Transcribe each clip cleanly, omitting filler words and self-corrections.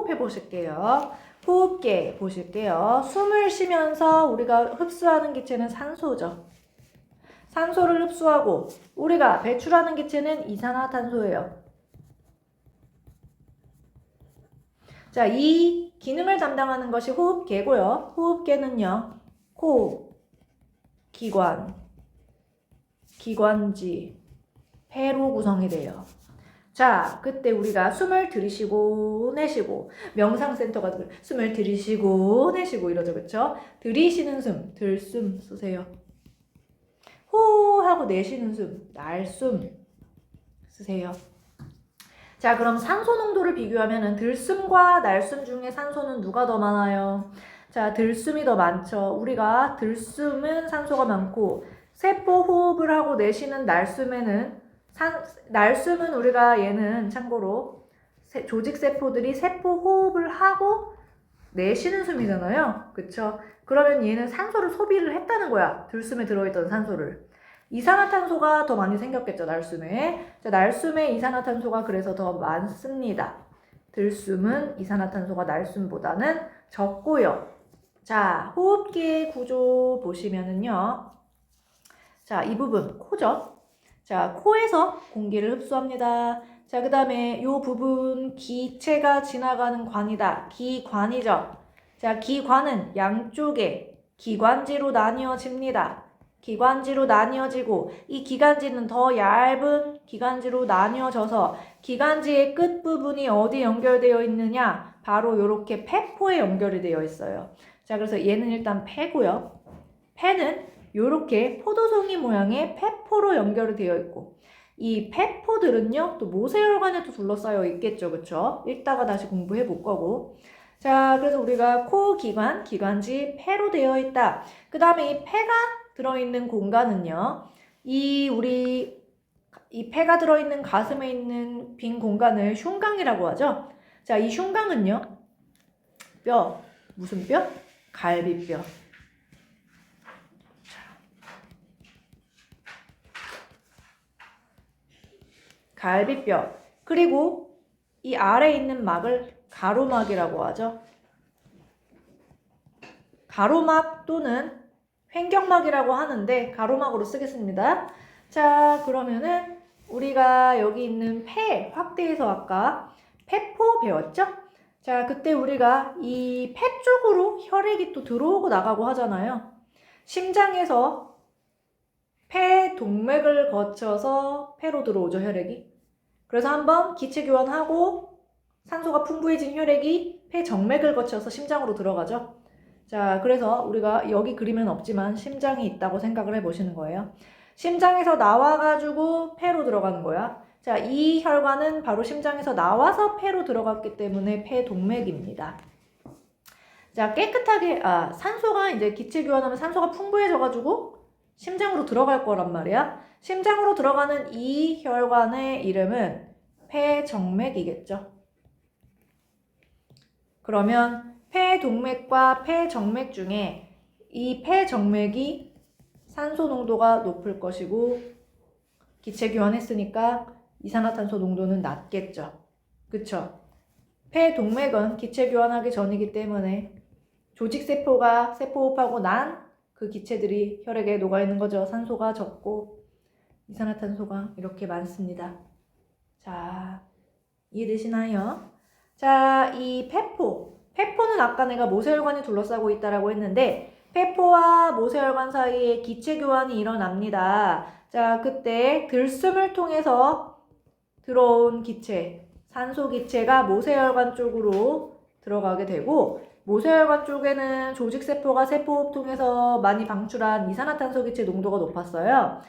호흡해 보실게요. 호흡계 보실게요. 숨을 쉬면서 우리가 흡수하는 기체는 산소죠. 산소를 흡수하고 우리가 배출하는 기체는 이산화탄소예요. 자, 이 기능을 담당하는 것이 호흡계고요. 호흡계는요, 코, 기관, 기관지, 폐로 구성이 돼요. 자, 그때 우리가 숨을 들이쉬고 내쉬고, 명상센터가 숨을 들이쉬고 내쉬고 이러죠, 그쵸? 들이쉬는 숨, 들숨 쓰세요. 호 하고 내쉬는 숨, 날숨 쓰세요. 자, 그럼 산소 농도를 비교하면 들숨과 날숨 중에 산소는 누가 더 많아요? 자, 들숨이 더 많죠. 우리가 들숨은 산소가 많고 세포 호흡을 하고 내쉬는 날숨에는 날숨은 우리가 얘는 참고로 조직세포들이 세포 호흡을 하고 내쉬는 숨이잖아요. 그쵸? 그러면 얘는 산소를 소비를 했다는 거야. 들숨에 들어있던 산소를. 이산화탄소가 더 많이 생겼겠죠, 날숨에. 자, 날숨에 이산화탄소가 그래서 더 많습니다. 들숨은 이산화탄소가 날숨보다는 적고요. 자, 호흡기의 구조 보시면은요. 자, 이 부분, 코죠. 자, 코에서 공기를 흡수합니다. 자, 그 다음에 이 부분 기체가 지나가는 관이다. 기관이죠. 자, 기관은 양쪽에 기관지로 나뉘어집니다. 기관지로 나뉘어지고 이 기관지는 더 얇은 기관지로 나뉘어져서 기관지의 끝부분이 어디 연결되어 있느냐? 바로 이렇게 폐포에 연결이 되어 있어요. 자, 그래서 얘는 일단 폐고요. 폐는 이렇게 포도송이 모양의 폐포로 연결이 되어 있고 이 폐포들은요 또 모세혈관에도 둘러싸여 있겠죠, 그쵸? 이따가 다시 공부해 볼 거고. 자, 그래서 우리가 코 기관, 기관지 폐로 되어 있다. 그 다음에 이 폐가 들어있는 공간은요, 이 폐가 들어있는 가슴에 있는 빈 공간을 흉강이라고 하죠. 자, 이 흉강은요, 뼈, 무슨 뼈? 갈비뼈. 갈비뼈. 그리고 이 아래에 있는 막을 가로막이라고 하죠. 가로막 또는 횡격막이라고 하는데 가로막으로 쓰겠습니다. 자, 그러면은 우리가 여기 있는 폐 확대해서 아까 폐포 배웠죠? 자, 그때 우리가 이 폐 쪽으로 혈액이 또 들어오고 나가고 하잖아요. 심장에서 폐 동맥을 거쳐서 폐로 들어오죠, 혈액이. 그래서 한번 기체 교환하고 산소가 풍부해진 혈액이 폐 정맥을 거쳐서 심장으로 들어가죠. 자, 그래서 우리가 여기 그림은 없지만 심장이 있다고 생각을 해보시는 거예요. 심장에서 나와가지고 폐로 들어가는 거야. 자, 이 혈관은 바로 심장에서 나와서 폐로 들어갔기 때문에 폐동맥입니다. 자, 깨끗하게, 산소가 이제 기체 교환하면 산소가 풍부해져가지고 심장으로 들어갈 거란 말이야. 심장으로 들어가는 이 혈관의 이름은 폐정맥이겠죠. 그러면 폐동맥과 폐정맥 중에 이 폐정맥이 산소 농도가 높을 것이고 기체 교환했으니까 이산화탄소 농도는 낮겠죠. 그쵸? 폐동맥은 기체 교환하기 전이기 때문에 조직세포가 세포호흡하고 난 그 기체들이 혈액에 녹아있는 거죠. 산소가 적고 이산화탄소가 이렇게 많습니다. 자, 이해되시나요? 자, 이 폐포는 아까 내가 모세혈관이 둘러싸고 있다라고 했는데 폐포와 모세혈관 사이에 기체 교환이 일어납니다. 자, 그때 들숨을 통해서 들어온 기체, 산소 기체가 모세혈관 쪽으로 들어가게 되고 모세혈관 쪽에는 조직세포가 세포호흡 통해서 많이 방출한 이산화탄소 기체 농도가 높았어요.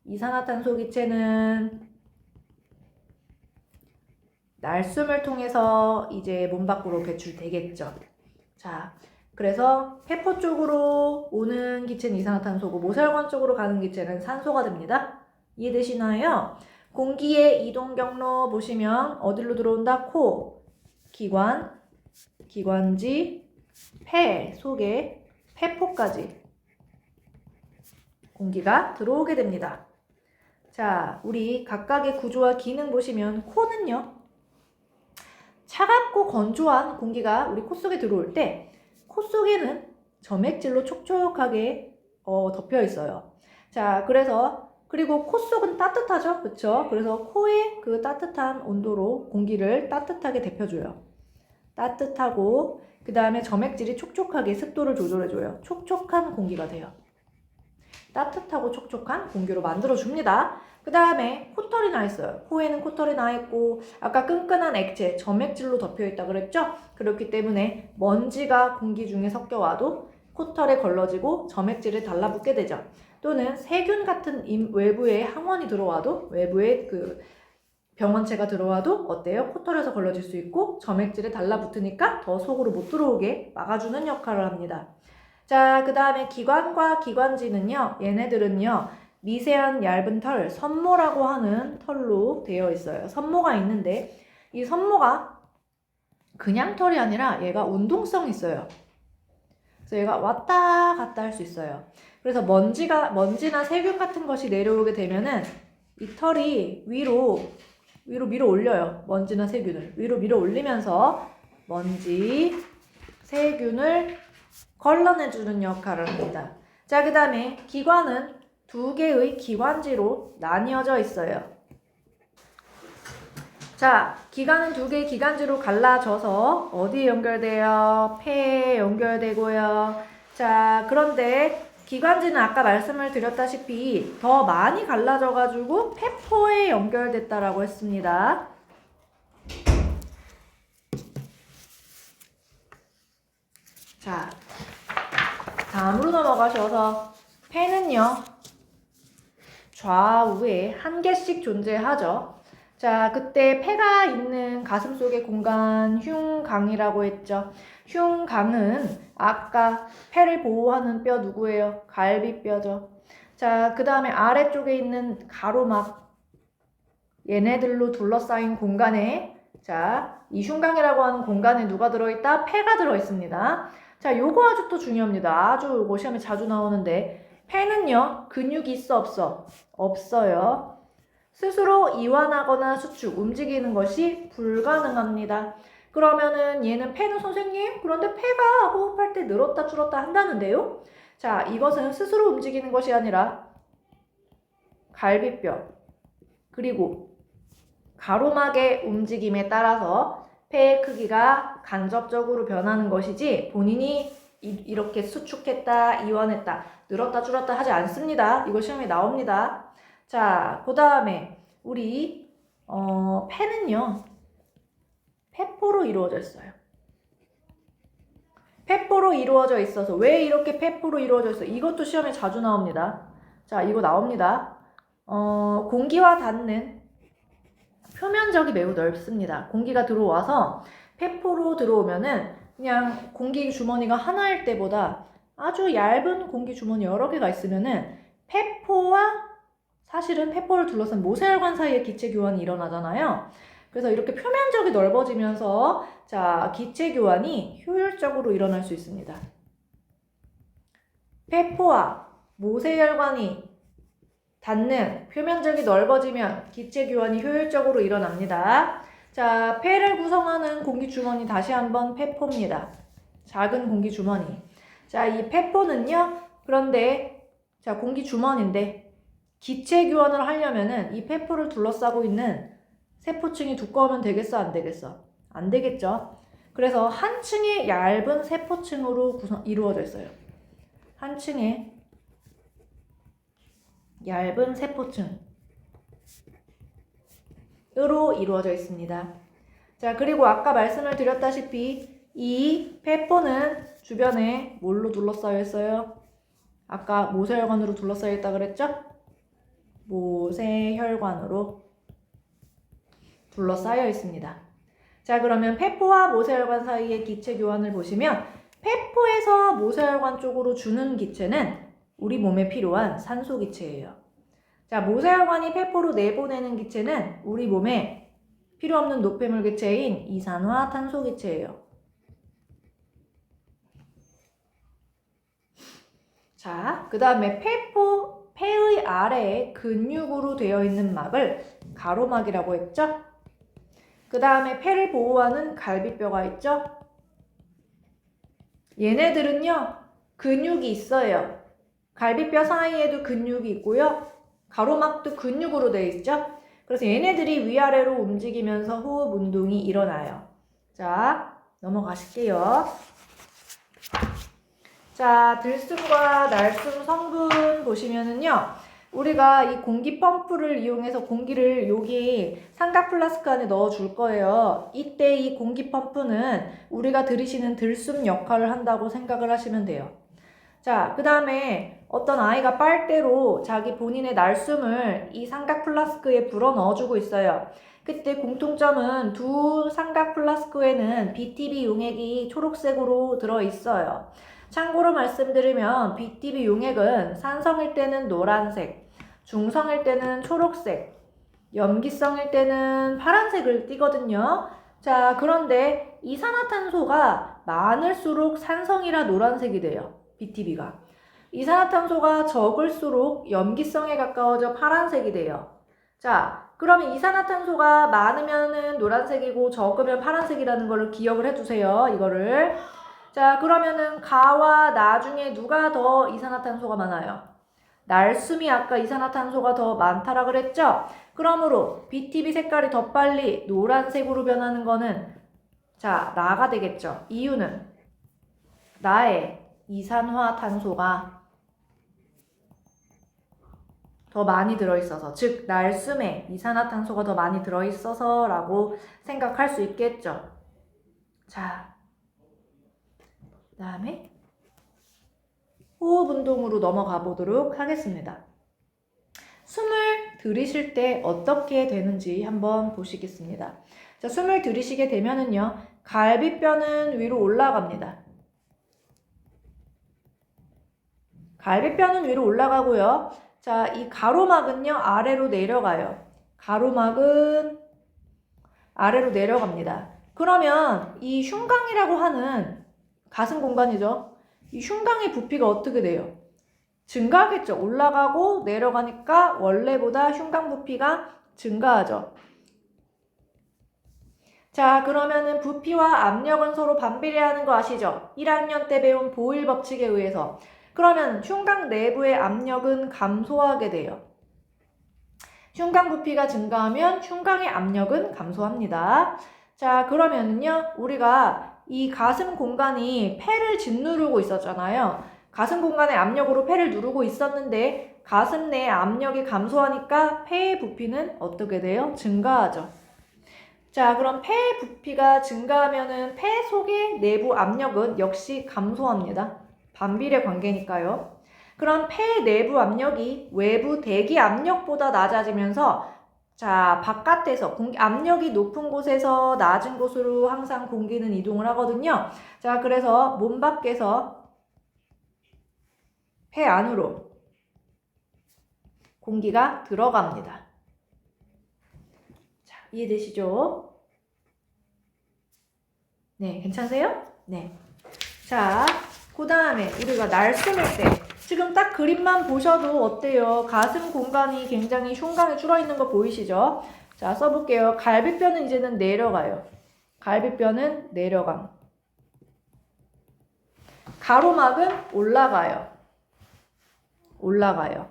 이산화탄소 기체는 날숨을 통해서 이제 몸 밖으로 배출되겠죠. 자, 그래서 폐포 쪽으로 오는 기체는 이산화탄소고 모세혈관 쪽으로 가는 기체는 산소가 됩니다. 이해되시나요? 공기의 이동 경로 보시면 어디로 들어온다? 코, 기관, 기관지, 폐 속에 폐포까지 공기가 들어오게 됩니다. 자, 우리 각각의 구조와 기능 보시면 코는요. 차갑고 건조한 공기가 우리 코 속에 들어올 때 코 속에는 점액질로 촉촉하게 덮여 있어요. 자, 그리고 코 속은 따뜻하죠? 그쵸? 그래서 코의 그 따뜻한 온도로 공기를 따뜻하게 데펴줘요. 따뜻하고, 그 다음에 점액질이 촉촉하게 습도를 조절해줘요. 촉촉한 공기가 돼요. 따뜻하고 촉촉한 공기로 만들어줍니다. 그 다음에 코털이 나 있어요. 코에는 코털이 나 있고, 아까 끈끈한 액체, 점액질로 덮여있다 그랬죠? 그렇기 때문에 먼지가 공기 중에 섞여와도 코털에 걸러지고 점액질을 달라붙게 되죠. 또는 세균 같은 외부의 항원이 들어와도, 외부의 그 병원체가 들어와도 어때요? 코털에서 걸러질 수 있고 점액질에 달라붙으니까 더 속으로 못 들어오게 막아주는 역할을 합니다. 자, 그 다음에 기관과 기관지는요, 얘네들은요, 미세한 얇은 털, 선모라고 하는 털로 되어 있어요. 선모가 있는데, 이 선모가 그냥 털이 아니라 얘가 운동성이 있어요. 그래서 얘가 왔다 갔다 할 수 있어요. 그래서 먼지나 세균 같은 것이 내려오게 되면은 이 털이 위로 밀어 올려요. 먼지나 세균을. 위로 밀어 올리면서 먼지, 세균을 걸러내주는 역할을 합니다. 자, 그 다음에 기관은 두 개의 기관지로 나뉘어져 있어요. 자, 기관은 두 개의 기관지로 갈라져서 어디에 연결돼요? 폐에 연결되고요. 자, 그런데 기관지는 아까 말씀을 드렸다시피 더 많이 갈라져가지고 폐포에 연결됐다라고 했습니다. 자, 다음으로 넘어가셔서 폐는요, 좌우에 한 개씩 존재하죠. 자, 그때 폐가 있는 가슴 속의 공간 흉강이라고 했죠. 흉강은 아까 폐를 보호하는 뼈 누구예요? 갈비뼈죠. 자, 그 다음에 아래쪽에 있는 가로막, 얘네들로 둘러싸인 공간에, 자, 이 흉강이라고 하는 공간에 누가 들어있다? 폐가 들어있습니다. 자, 요거 아주 또 중요합니다. 아주 요거 시험에 자주 나오는데, 폐는요, 근육이 있어, 없어? 없어요. 스스로 이완하거나 수축, 움직이는 것이 불가능합니다. 그러면은 얘는 폐는 선생님? 그런데 폐가 호흡할 때 늘었다 줄었다 한다는데요? 자, 이것은 스스로 움직이는 것이 아니라 갈비뼈, 그리고 가로막의 움직임에 따라서 폐의 크기가 간접적으로 변하는 것이지 본인이 이렇게 수축했다, 이완했다, 늘었다 줄었다 하지 않습니다. 이거 시험에 나옵니다. 자, 그 다음에 우리 폐는요, 폐포로 이루어져 있어요. 폐포로 이루어져 있어서 왜 이렇게 폐포로 이루어져 있어요? 이것도 시험에 자주 나옵니다. 자, 이거 나옵니다. 공기와 닿는 표면적이 매우 넓습니다. 공기가 들어와서 폐포로 들어오면은 그냥 공기 주머니가 하나일 때보다 아주 얇은 공기 주머니 여러 개가 있으면은 폐포와 사실은 폐포를 둘러싼 모세혈관 사이에 기체 교환이 일어나잖아요. 그래서 이렇게 표면적이 넓어지면서 자, 기체 교환이 효율적으로 일어날 수 있습니다. 폐포와 모세혈관이 닿는 표면적이 넓어지면 기체 교환이 효율적으로 일어납니다. 자, 폐를 구성하는 공기 주머니 다시 한번 폐포입니다. 작은 공기 주머니. 자, 이 폐포는요. 그런데 자, 공기 주머니인데 기체 교환을 하려면은 이 폐포를 둘러싸고 있는 세포층이 두꺼우면 되겠어, 안 되겠어? 안 되겠죠. 그래서 한 층의 얇은 세포층으로 이루어져 있어요. 한 층의 얇은 세포층으로 이루어져 있습니다. 자, 그리고 아까 말씀을 드렸다시피 이 폐포는 주변에 뭘로 둘러싸여 있어요? 아까 모세혈관으로 둘러싸여 있다 그랬죠? 모세혈관으로 둘러싸여 있습니다. 자, 그러면 폐포와 모세혈관 사이의 기체 교환을 보시면 폐포에서 모세혈관 쪽으로 주는 기체는 우리 몸에 필요한 산소 기체예요. 자, 모세혈관이 폐포로 내보내는 기체는 우리 몸에 필요 없는 노폐물 기체인 이산화탄소 기체예요. 자, 그 다음에 폐의 아래에 근육으로 되어 있는 막을 가로막이라고 했죠? 그 다음에 폐를 보호하는 갈비뼈가 있죠. 얘네들은요, 근육이 있어요. 갈비뼈 사이에도 근육이 있고요. 가로막도 근육으로 되어 있죠. 그래서 얘네들이 위아래로 움직이면서 호흡 운동이 일어나요. 자, 넘어가실게요. 자, 들숨과 날숨 성분 보시면은요, 우리가 이 공기 펌프를 이용해서 공기를 여기 삼각 플라스크 안에 넣어 줄 거예요. 이때 이 공기 펌프는 우리가 들이쉬는 들숨 역할을 한다고 생각을 하시면 돼요. 자, 그 다음에 어떤 아이가 빨대로 자기 본인의 날숨을 이 삼각 플라스크에 불어 넣어주고 있어요. 그때 공통점은 두 삼각 플라스크에는 BTB 용액이 초록색으로 들어있어요. 참고로 말씀드리면 BTB 용액은 산성일 때는 노란색, 중성일 때는 초록색, 염기성일 때는 파란색을 띠거든요. 자, 그런데 이산화탄소가 많을수록 산성이라 노란색이 돼요. BTB가. 이산화탄소가 적을수록 염기성에 가까워져 파란색이 돼요. 자, 그러면 이산화탄소가 많으면은 노란색이고 적으면 파란색이라는 걸 기억을 해주세요. 이거를. 자, 그러면은 가와 나 중에 누가 더 이산화탄소가 많아요? 날숨이 아까 이산화탄소가 더 많다라 그랬죠? 그러므로 BTB 색깔이 더 빨리 노란색으로 변하는 거는 자, 나가 되겠죠. 이유는 나의 이산화탄소가 더 많이 들어있어서, 즉 날숨에 이산화탄소가 더 많이 들어있어서 라고 생각할 수 있겠죠. 자, 그 다음에 호흡 운동으로 넘어가 보도록 하겠습니다. 숨을 들이쉴 때 어떻게 되는지 한번 보시겠습니다. 자, 숨을 들이쉬게 되면은요, 갈비뼈는 위로 올라갑니다. 갈비뼈는 위로 올라가고요. 자, 이 가로막은요, 아래로 내려가요. 가로막은 아래로 내려갑니다. 그러면 이 흉곽이라고 하는 가슴 공간이죠. 이 흉곽의 부피가 어떻게 돼요? 증가하겠죠. 올라가고 내려가니까 원래보다 흉곽 부피가 증가하죠. 자, 그러면은 부피와 압력은 서로 반비례하는 거 아시죠? 1학년 때 배운 보일 법칙에 의해서. 그러면 흉곽 내부의 압력은 감소하게 돼요. 흉곽 부피가 증가하면 흉곽의 압력은 감소합니다. 자, 그러면은요, 우리가 이 가슴 공간이 폐를 짓누르고 있었잖아요. 가슴 공간의 압력으로 폐를 누르고 있었는데 가슴 내의 압력이 감소하니까 폐의 부피는 어떻게 돼요? 증가하죠. 자, 그럼 폐의 부피가 증가하면은 폐 속의 내부 압력은 역시 감소합니다. 반비례 관계니까요. 그럼 폐 내부 압력이 외부 대기 압력보다 낮아지면서 자, 바깥에서 압력이 높은 곳에서 낮은 곳으로 항상 공기는 이동을 하거든요. 자, 그래서 몸 밖에서 폐 안으로 공기가 들어갑니다. 자, 이해되시죠? 네, 괜찮으세요? 네. 자, 그 다음에 우리가 날숨일 때 지금 딱 그림만 보셔도 어때요? 가슴 공간이 굉장히 흉곽에 줄어있는 거 보이시죠? 자, 써볼게요. 갈비뼈는 이제는 내려가요. 갈비뼈는 내려감. 가로막은 올라가요. 올라가요.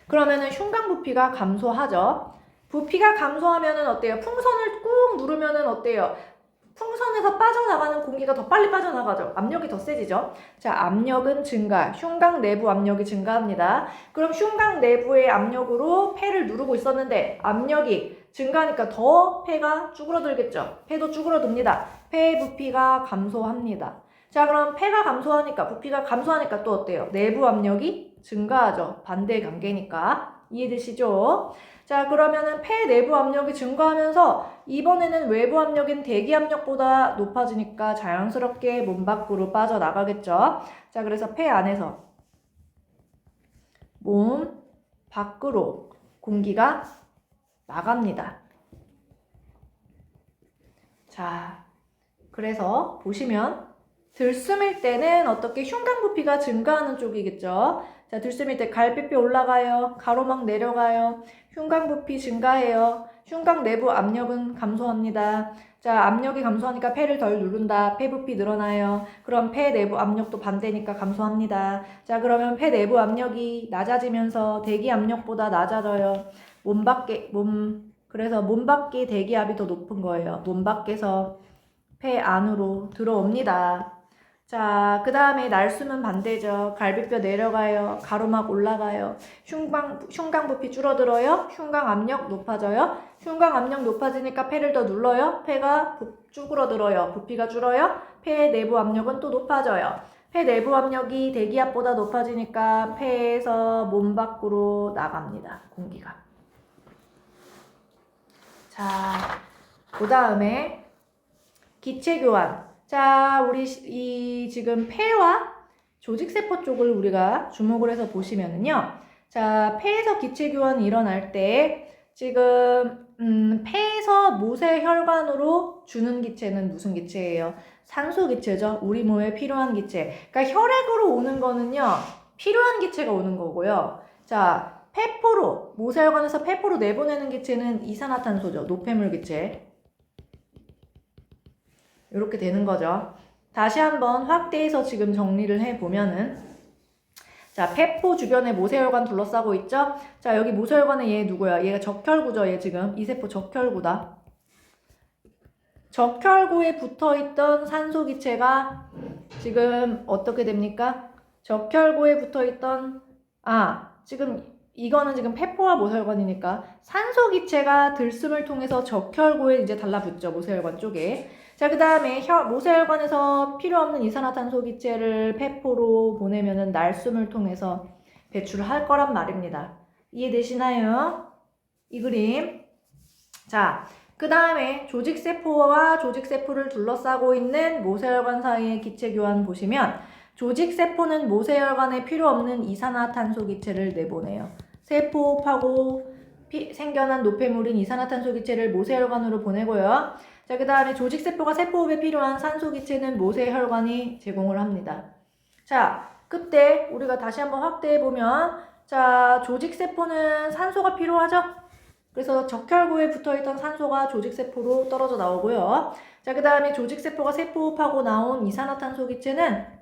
그러면은 흉곽 부피가 감소하죠. 부피가 감소하면은 어때요? 풍선을 꾹 누르면은 어때요? 풍선에서 빠져나가는 공기가 더 빨리 빠져나가죠. 압력이 더 세지죠. 자, 압력은 증가. 흉곽 내부 압력이 증가합니다. 그럼 흉곽 내부의 압력으로 폐를 누르고 있었는데 압력이 증가하니까 더 폐가 쭈그러들겠죠. 폐도 쭈그러듭니다. 폐의 부피가 감소합니다. 자, 그럼 폐가 감소하니까, 부피가 감소하니까 또 어때요? 내부 압력이 증가하죠. 반대 관계니까. 이해되시죠? 자, 그러면은 폐 내부 압력이 증가하면서 이번에는 외부 압력인 대기 압력보다 높아지니까 자연스럽게 몸 밖으로 빠져나가겠죠. 자, 그래서 폐 안에서 몸 밖으로 공기가 나갑니다. 자, 그래서 보시면 들숨일 때는 어떻게 흉곽 부피가 증가하는 쪽이겠죠. 자, 들숨일 때 갈비뼈 올라가요. 가로막 내려가요. 흉곽 부피 증가해요. 흉곽 내부 압력은 감소합니다. 자, 압력이 감소하니까 폐를 덜 누른다. 폐 부피 늘어나요. 그럼 폐 내부 압력도 반대니까 감소합니다. 자, 그러면 폐 내부 압력이 낮아지면서 대기 압력보다 낮아져요. 그래서 몸 밖의 대기압이 더 높은 거예요. 몸 밖에서 폐 안으로 들어옵니다. 자, 그 다음에 날숨은 반대죠. 갈비뼈 내려가요. 가로막 올라가요. 흉곽 부피 줄어들어요. 흉곽 압력 높아져요. 흉곽 압력 높아지니까 폐를 더 눌러요. 폐가 쭈그러들어요. 부피가 줄어요. 폐 내부 압력은 또 높아져요. 폐 내부 압력이 대기압보다 높아지니까 폐에서 몸 밖으로 나갑니다. 공기가. 자, 그 다음에 기체 교환. 자, 우리 이 지금 폐와 조직세포 쪽을 우리가 주목을 해서 보시면은요. 자, 폐에서 기체 교환이 일어날 때 지금 폐에서 모세혈관으로 주는 기체는 무슨 기체예요? 산소 기체죠. 우리 몸에 필요한 기체. 그러니까 혈액으로 오는 거는요. 필요한 기체가 오는 거고요. 자, 폐포로 모세혈관에서 폐포로 내보내는 기체는 이산화탄소죠. 노폐물 기체. 이렇게 되는 거죠. 다시 한번 확대해서 지금 정리를 해보면은 자, 폐포 주변에 모세혈관 둘러싸고 있죠? 자, 여기 모세혈관에 얘 누구야? 얘가 적혈구죠. 얘 지금 이 세포 적혈구다. 적혈구에 붙어있던 산소 기체가 지금 어떻게 됩니까? 적혈구에 붙어있던 지금 이거는 지금 폐포와 모세혈관이니까 산소 기체가 들숨을 통해서 적혈구에 이제 달라붙죠. 모세혈관 쪽에. 자, 그 다음에 모세혈관에서 필요 없는 이산화탄소 기체를 폐포로 보내면은 날숨을 통해서 배출을 할 거란 말입니다. 이해되시나요? 이 그림. 자, 그 다음에 조직세포와 조직세포를 둘러싸고 있는 모세혈관 사이의 기체 교환 보시면 조직세포는 모세혈관에 필요 없는 이산화탄소 기체를 내보내요. 세포호흡하고 생겨난 노폐물인 이산화탄소 기체를 모세혈관으로 보내고요. 자, 그 다음에 조직세포가 세포호흡에 필요한 산소 기체는 모세혈관이 제공을 합니다. 자, 그때 우리가 다시 한번 확대해보면 자, 조직세포는 산소가 필요하죠? 그래서 적혈구에 붙어있던 산소가 조직세포로 떨어져 나오고요. 자, 그 다음에 조직세포가 세포호흡하고 나온 이산화탄소 기체는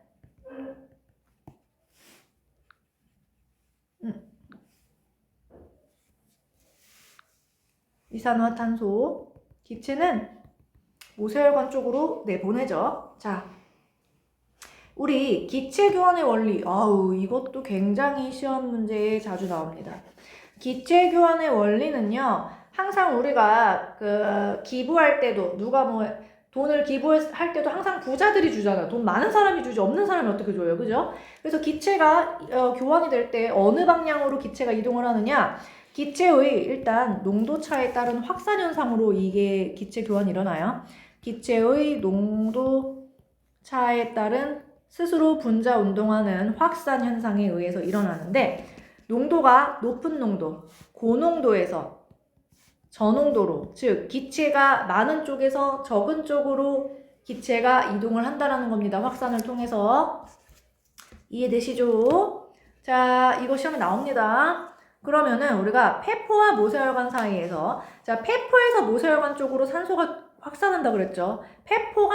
이산화탄소 기체는 모세혈관 쪽으로 내보내죠. 자, 우리 기체 교환의 원리. 이것도 굉장히 시험 문제에 자주 나옵니다. 기체 교환의 원리는요. 항상 우리가 기부할 때도 누가 돈을 기부할 때도 항상 부자들이 주잖아요. 돈 많은 사람이 주지 없는 사람이 어떻게 줘요. 그죠? 그래서 기체가 교환이 될 때 어느 방향으로 기체가 이동을 하느냐? 기체의 일단 농도차에 따른 확산 현상으로 이게 기체 교환이 일어나요. 기체의 농도차에 따른 스스로 분자 운동하는 확산 현상에 의해서 일어나는데 농도가 높은 농도, 고농도에서 저농도로, 즉 기체가 많은 쪽에서 적은 쪽으로 기체가 이동을 한다라는 겁니다. 확산을 통해서. 이해되시죠? 자, 이거 시험에 나옵니다. 그러면은 우리가 폐포와 모세혈관 사이에서 자, 폐포에서 모세혈관 쪽으로 산소가 확산한다 그랬죠. 폐포가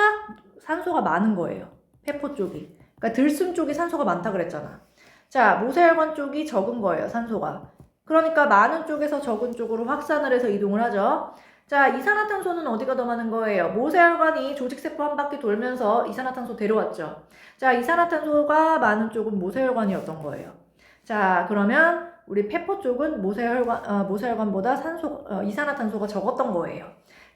산소가 많은 거예요. 폐포 쪽이. 그러니까 들숨 쪽이 산소가 많다 그랬잖아. 자, 모세혈관 쪽이 적은 거예요. 산소가. 그러니까 많은 쪽에서 적은 쪽으로 확산을 해서 이동을 하죠. 자, 이산화탄소는 어디가 더 많은 거예요? 모세혈관이 조직세포 한 바퀴 돌면서 이산화탄소 데려왔죠. 자, 이산화탄소가 많은 쪽은 모세혈관이었던 거예요. 자, 그러면 우리 폐포 쪽은 모세혈관보다 이산화탄소가 적었던 거예요.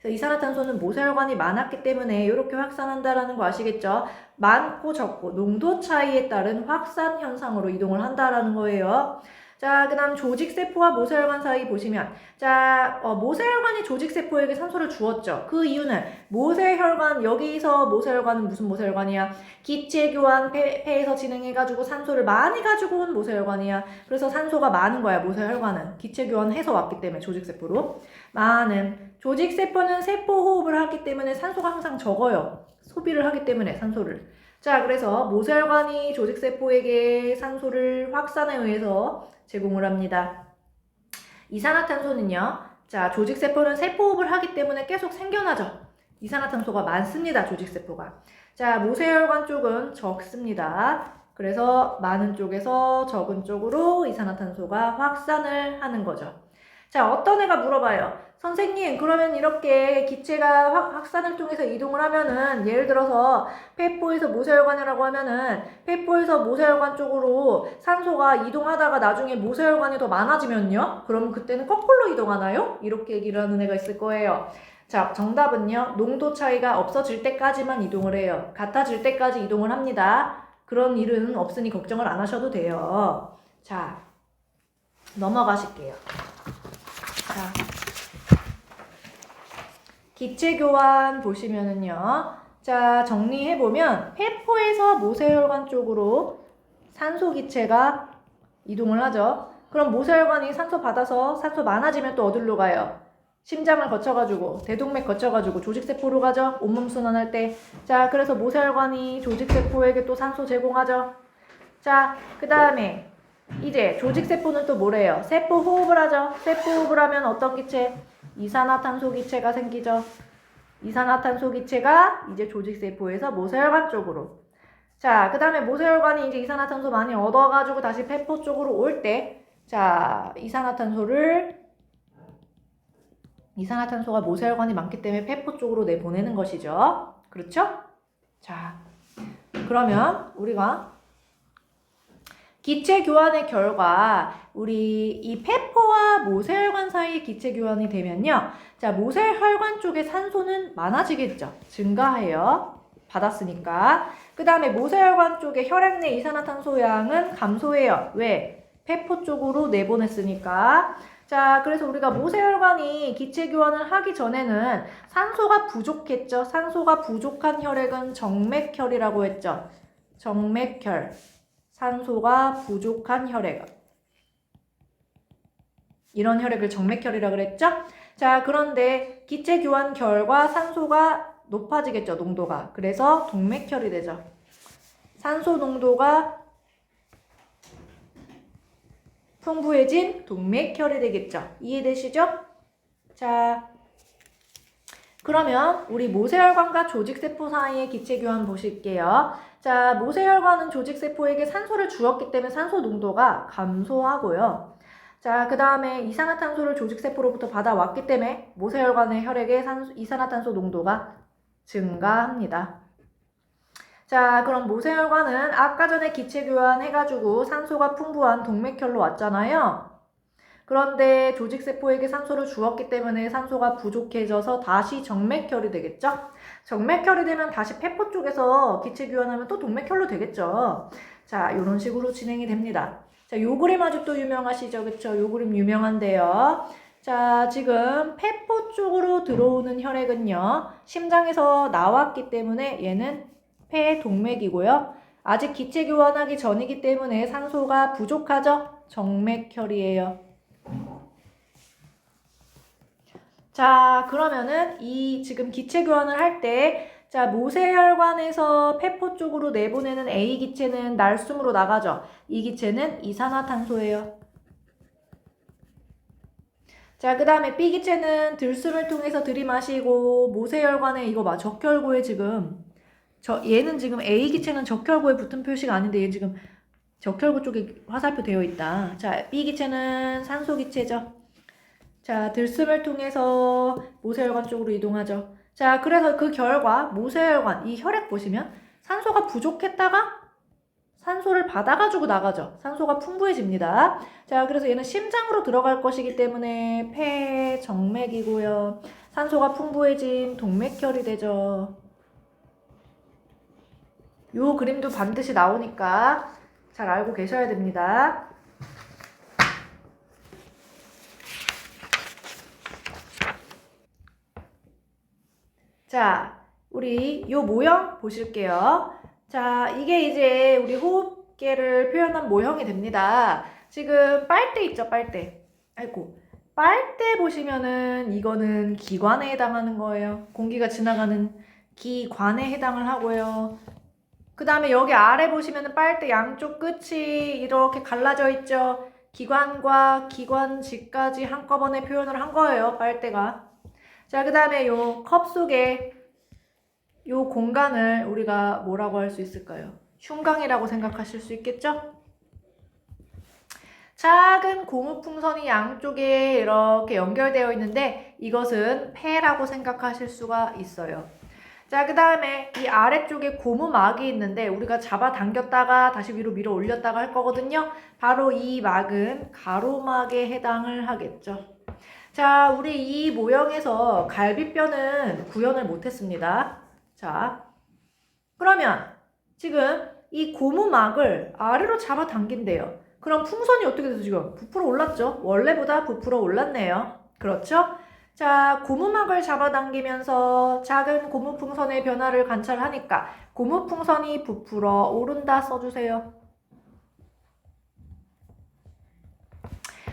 그래서 이산화탄소는 모세혈관이 많았기 때문에 이렇게 확산한다라는 거 아시겠죠? 많고 적고 농도 차이에 따른 확산 현상으로 이동을 한다라는 거예요. 자, 그 다음 조직세포와 모세혈관 사이 보시면 자, 모세혈관이 조직세포에게 산소를 주었죠. 그 이유는 여기서 모세혈관은 무슨 모세혈관이야? 기체교환 폐에서 진행해가지고 산소를 많이 가지고 온 모세혈관이야. 그래서 산소가 많은 거야. 모세혈관은 기체교환해서 왔기 때문에 조직세포로. 조직세포는 세포호흡을 하기 때문에 산소가 항상 적어요. 소비를 하기 때문에 산소를. 자, 그래서 모세혈관이 조직세포에게 산소를 확산에 의해서 제공을 합니다. 이산화탄소는요, 자, 조직세포는 세포호흡을 하기 때문에 계속 생겨나죠. 이산화탄소가 많습니다. 조직세포가. 자, 모세혈관 쪽은 적습니다. 그래서 많은 쪽에서 적은 쪽으로 이산화탄소가 확산을 하는 거죠. 자, 어떤 애가 물어봐요. 선생님, 그러면 이렇게 기체가 확산을 통해서 이동을 하면은, 예를 들어서 폐포에서 모세혈관이라고 하면은 폐포에서 모세혈관 쪽으로 산소가 이동하다가 나중에 모세혈관이 더 많아지면요? 그럼 그때는 거꾸로 이동하나요? 이렇게 얘기를 하는 애가 있을 거예요. 자, 정답은요. 농도 차이가 없어질 때까지만 이동을 해요. 같아질 때까지 이동을 합니다. 그런 일은 없으니 걱정을 안 하셔도 돼요. 자, 넘어가실게요. 자, 기체 교환 보시면은요. 자, 정리해보면 폐포에서 모세혈관 쪽으로 산소 기체가 이동을 하죠. 그럼 모세혈관이 산소 받아서 산소 많아지면 또 어디로 가요? 심장을 거쳐가지고 대동맥 거쳐가지고 조직세포로 가죠. 온몸 순환할 때. 자, 그래서 모세혈관이 조직세포에게 또 산소 제공하죠. 자, 그 다음에 이제 조직세포는 또 뭐래요? 세포 호흡을 하죠. 세포 호흡을 하면 어떤 기체? 이산화탄소 기체가 생기죠. 이산화탄소 기체가 이제 조직세포에서 모세혈관 쪽으로. 자, 그 다음에 모세혈관이 이제 이산화탄소 많이 얻어가지고 다시 폐포 쪽으로 올 때, 자, 이산화탄소가 모세혈관이 많기 때문에 폐포 쪽으로 내보내는 것이죠. 그렇죠? 자, 그러면 우리가 기체 교환의 결과 우리 이 폐포와 모세혈관 사이의 기체 교환이 되면요. 자, 모세혈관 쪽에 산소는 많아지겠죠. 증가해요. 받았으니까. 그 다음에 모세혈관 쪽에 혈액 내 이산화탄소 양은 감소해요. 왜? 폐포 쪽으로 내보냈으니까. 자, 그래서 우리가 모세혈관이 기체 교환을 하기 전에는 산소가 부족했죠. 산소가 부족한 혈액은 정맥혈이라고 했죠. 정맥혈. 산소가 부족한 혈액. 이런 혈액을 정맥혈이라고 그랬죠? 자, 그런데 기체 교환 결과 산소가 높아지겠죠, 농도가. 그래서 동맥혈이 되죠. 산소 농도가 풍부해진 동맥혈이 되겠죠. 이해되시죠? 자, 그러면 우리 모세혈관과 조직세포 사이의 기체 교환 보실게요. 자, 모세혈관은 조직세포에게 산소를 주었기 때문에 산소 농도가 감소하고요. 자, 그 다음에 이산화탄소를 조직세포로부터 받아왔기 때문에 모세혈관의 혈액의 이산화탄소 농도가 증가합니다. 자, 그럼 모세혈관은 아까 전에 기체 교환해가지고 산소가 풍부한 동맥혈로 왔잖아요. 그런데 조직세포에게 산소를 주었기 때문에 산소가 부족해져서 다시 정맥혈이 되겠죠? 정맥혈이 되면 다시 폐포 쪽에서 기체 교환하면 또 동맥혈로 되겠죠? 자, 이런 식으로 진행이 됩니다. 자, 요 그림 아직도 유명하시죠? 그쵸? 요 그림 유명한데요. 자, 지금 폐포 쪽으로 들어오는 혈액은요. 심장에서 나왔기 때문에 얘는 폐동맥이고요. 아직 기체 교환하기 전이기 때문에 산소가 부족하죠? 정맥혈이에요. 자, 그러면은 이 지금 기체 교환을 할 때, 자, 모세혈관에서 폐포 쪽으로 내보내는 A 기체는 날숨으로 나가죠. 이 기체는 이산화탄소예요. 자, 그 다음에 B 기체는 들숨을 통해서 들이마시고 모세혈관에 이거 봐, 적혈구에 지금 얘는 지금 A 기체는 적혈구에 붙은 표시가 아닌데 얘는 지금 적혈구 쪽에 화살표 되어 있다. 자, B 기체는 산소 기체죠. 자, 들숨을 통해서 모세혈관 쪽으로 이동하죠. 자, 그래서 그 결과 모세혈관, 이 혈액 보시면 산소가 부족했다가 산소를 받아가지고 나가죠. 산소가 풍부해집니다. 자, 그래서 얘는 심장으로 들어갈 것이기 때문에 폐, 정맥이고요. 산소가 풍부해진 동맥혈이 되죠. 요 그림도 반드시 나오니까 잘 알고 계셔야 됩니다. 자, 우리 요 모형 보실게요. 자, 이게 이제 우리 호흡계를 표현한 모형이 됩니다. 지금 빨대 있죠, 빨대. 아이고, 빨대 보시면은 이거는 기관에 해당하는 거예요. 공기가 지나가는 기관에 해당을 하고요. 그 다음에 여기 아래 보시면은 빨대 양쪽 끝이 이렇게 갈라져 있죠. 기관과 기관지까지 한꺼번에 표현을 한 거예요. 빨대가. 자, 그 다음에 요 컵 속에 요 공간을 우리가 뭐라고 할 수 있을까요? 흉곽이라고 생각하실 수 있겠죠? 작은 고무풍선이 양쪽에 이렇게 연결되어 있는데 이것은 폐라고 생각하실 수가 있어요. 자, 그 다음에 이 아래쪽에 고무막이 있는데 우리가 잡아당겼다가 다시 위로 밀어 올렸다가 할 거거든요. 바로 이 막은 가로막에 해당을 하겠죠. 자, 우리 이 모형에서 갈비뼈는 구현을 못했습니다. 자, 그러면 지금 이 고무막을 아래로 잡아당긴대요. 그럼 풍선이 어떻게 돼서 지금 부풀어 올랐죠? 원래보다 부풀어 올랐네요. 그렇죠? 자, 고무막을 잡아당기면서 작은 고무풍선의 변화를 관찰하니까 고무풍선이 부풀어 오른다 써주세요.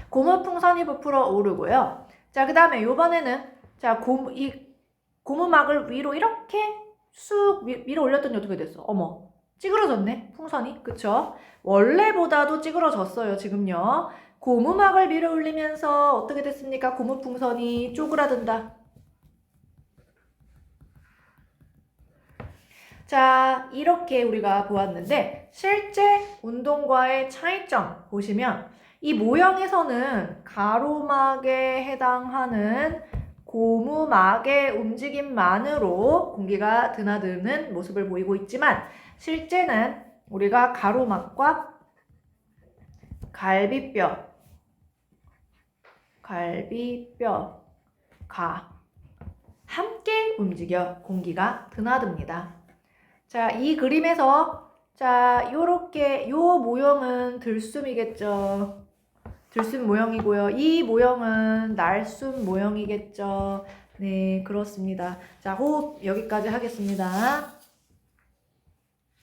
고무풍선이 부풀어 오르고요. 자, 그 다음에 요번에는 자, 이 고무막을 위로 이렇게 쑥 밀어 올렸더니 어떻게 됐어? 어머, 찌그러졌네, 풍선이. 그쵸? 원래보다도 찌그러졌어요, 지금요. 고무막을 밀어 올리면서 어떻게 됐습니까? 고무풍선이 쪼그라든다. 자, 이렇게 우리가 보았는데 실제 운동과의 차이점 보시면 이 모형에서는 가로막에 해당하는 고무막의 움직임만으로 공기가 드나드는 모습을 보이고 있지만 실제는 우리가 가로막과 갈비뼈가 함께 움직여 공기가 드나듭니다. 자, 이 그림에서 자, 요렇게 요 모형은 들숨이겠죠. 들숨 모형이고요. 이 모형은 날숨 모형이겠죠. 네, 그렇습니다. 자, 호흡 여기까지 하겠습니다.